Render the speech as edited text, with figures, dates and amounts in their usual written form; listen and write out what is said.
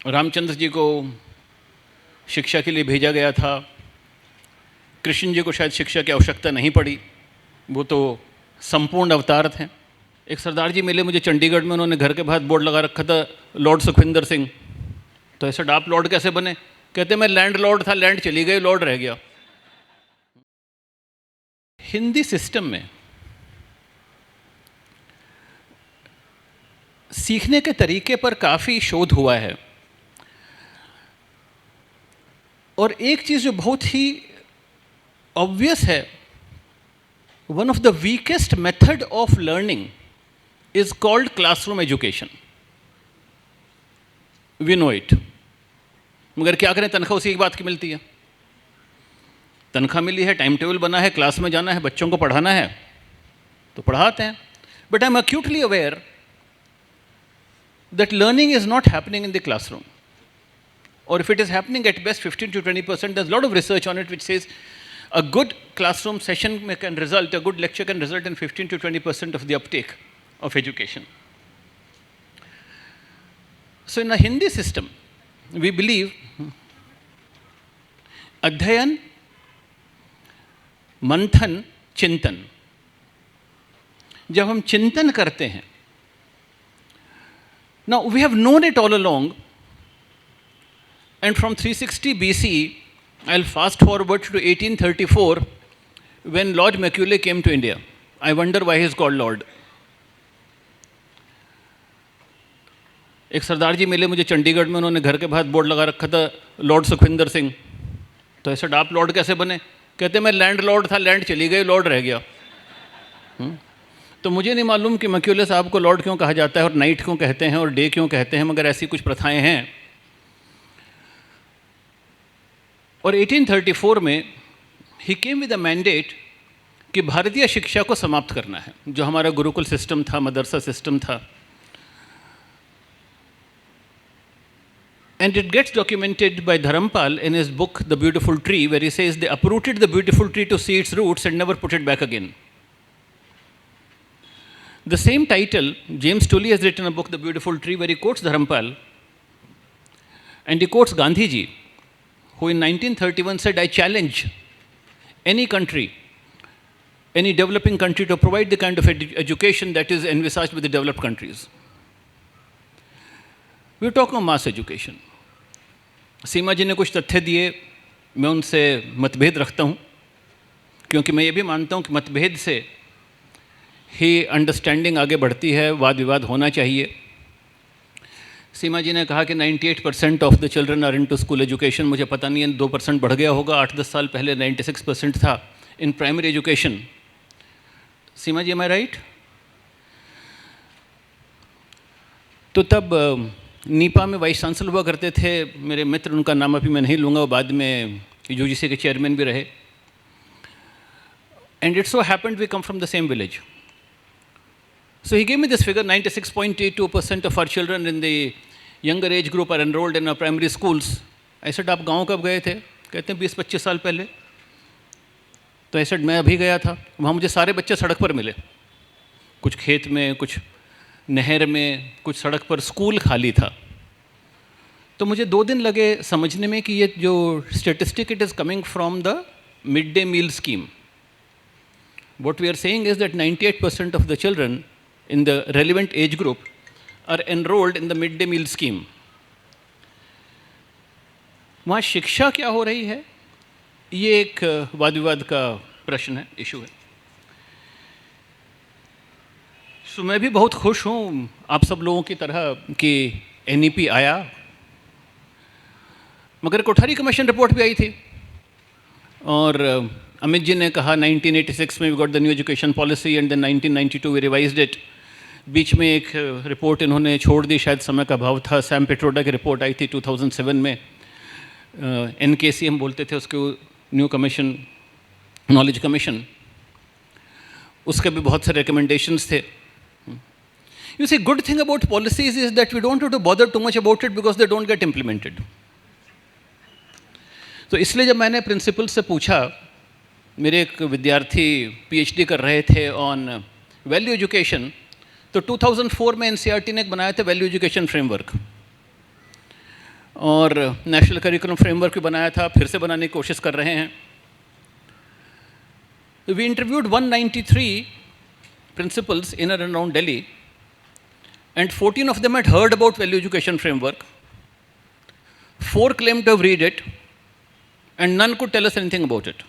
रामचंद्र जी को शिक्षा के लिए भेजा गया था, कृष्ण जी को शायद शिक्षा की आवश्यकता नहीं पड़ी, वो तो संपूर्ण अवतार थे। एक सरदार जी मिले मुझे चंडीगढ़ में, उन्होंने घर के बाहर बोर्ड लगा रखा था लॉर्ड सुखविंदर सिंह। तो ऐसा आप लॉर्ड कैसे बने? कहते मैं लैंड लॉर्ड था, लैंड चली गई, लॉर्ड रह गया। हिंदी सिस्टम में सीखने के तरीके पर काफ़ी शोध हुआ है, और एक चीज़ जो बहुत ही ऑब्वियस है, one of the weakest method of learning is called classroom education. We know it, मगर क्या करें, तनख्वाह उसी एक बात की मिलती है। तनख्वाह मिली है, टाइम टेबल बना है, क्लास में जाना है, बच्चों को पढ़ाना है तो पढ़ाते हैं। But I am acutely aware that learning is not happening in the classroom, or if it is happening at best 15 to 20%. There's a lot of research on it which says a good classroom session can result, a good lecture can result in 15 to 20% of the uptake of education. So in a Hindi system, we believe अध्ययन, मंथन, चिंतन। जब हम चिंतन करते हैं, now we have known it all along, and from 360 BC, I'll fast forward to 1834 when Lord Macaulay came to India. I wonder why he's called Lord. एक सरदार जी मिले मुझे चंडीगढ़ में, उन्होंने घर के बाहर बोर्ड लगा रखा था लॉर्ड सुखविंदर सिंह। तो ऐसा आप लॉर्ड कैसे बने? कहते मैं लैंड लॉर्ड था, लैंड चली गई, लॉर्ड रह गया। तो मुझे नहीं मालूम कि मैक्यूले साहब को लॉर्ड क्यों कहा जाता है, और नाइट क्यों कहते हैं, और डे क्यों कहते हैं, मगर ऐसी कुछ प्रथाएं हैं। और 1834 में ही केम विद अ मैंडेट कि भारतीय शिक्षा को समाप्त करना है, जो हमारा गुरुकुल सिस्टम था, मदरसा सिस्टम था। And it gets documented by Dharampal in his book The Beautiful Tree, where he says they uprooted the beautiful tree to see its roots and never put it back again. The same title, James Tully has written a book, The Beautiful Tree, where he quotes Dharampal, and he quotes Gandhi ji, who in 1931 said, I challenge any country, any developing country, to provide the kind of education that is envisaged with the developed countries. We're talking of mass education. सीमा जी ने कुछ तथ्य दिए, मैं उनसे मतभेद रखता हूँ, क्योंकि मैं ये भी मानता हूँ कि मतभेद से ही अंडरस्टैंडिंग आगे बढ़ती है, वाद विवाद होना चाहिए। सीमा जी ने कहा कि 98% of the children are into school education. मुझे पता नहीं है, 2% बढ़ गया होगा, 8-10 साल पहले 96% था in primary education. Seema ji, am I right? तो तब नीपा में वाइस चांसलर हुआ करते थे मेरे मित्र, उनका नाम अभी मैं नहीं लूँगा, वो बाद में यूजीसी के चेयरमैन भी रहे। And it so happened we come from the same village. So he gave me this figure, 96.82% of our children in the younger age group are enrolled in our primary schools. ऐसे आप गाँव कब गए थे? कहते हैं 20-25 साल पहले। तो ऐसे मैं अभी गया था, वहाँ मुझे सारे बच्चे सड़क पर मिले, कुछ खेत में, कुछ नहर में, कुछ सड़क पर, स्कूल खाली था। तो मुझे 2 दिन लगे समझने में कि ये जो statistic, it is coming from the mid day meal scheme. What we are saying is that 98% of the children in the relevant age group are enrolled in the mid day meal scheme. वहाँ शिक्षा क्या हो रही है, ये एक वाद विवाद का प्रश्न है, इशू है। तो मैं भी बहुत खुश हूँ आप सब लोगों की तरह कि एनईपी आया, मगर कोठारी कमीशन रिपोर्ट भी आई थी, और अमित जी ने कहा 1986 में we got the new education policy and then 1992 we revised it. बीच में एक रिपोर्ट इन्होंने छोड़ दी, शायद समय का अभाव था। सैम पिट्रोडा की रिपोर्ट आई थी 2007 में, एनकेसी हम बोलते थे उसको, न्यू कमीशन, नॉलेज कमीशन। उसके भी बहुत सारे रिकमेंडेशंस थे। You see, good thing about policies is that we don't have to bother too much about it because they don't get implemented. तो इसलिए जब मैंने प्रिंसिपल से पूछा, मेरे एक विद्यार्थी पीएचडी कर रहे थे ऑन वैल्यू एजुकेशन, तो 2004 में एनसीईआरटी ने एक बनाया था वैल्यू एजुकेशन फ्रेमवर्क। और नेशनल करिकुलम फ्रेमवर्क भी बनाया था, फिर से बनाने की कोशिश कर रहे हैं. We interviewed 193 principals in and around Delhi, and 14 of them had heard about value education framework. 4 claimed to have read it, and none could tell us anything about it.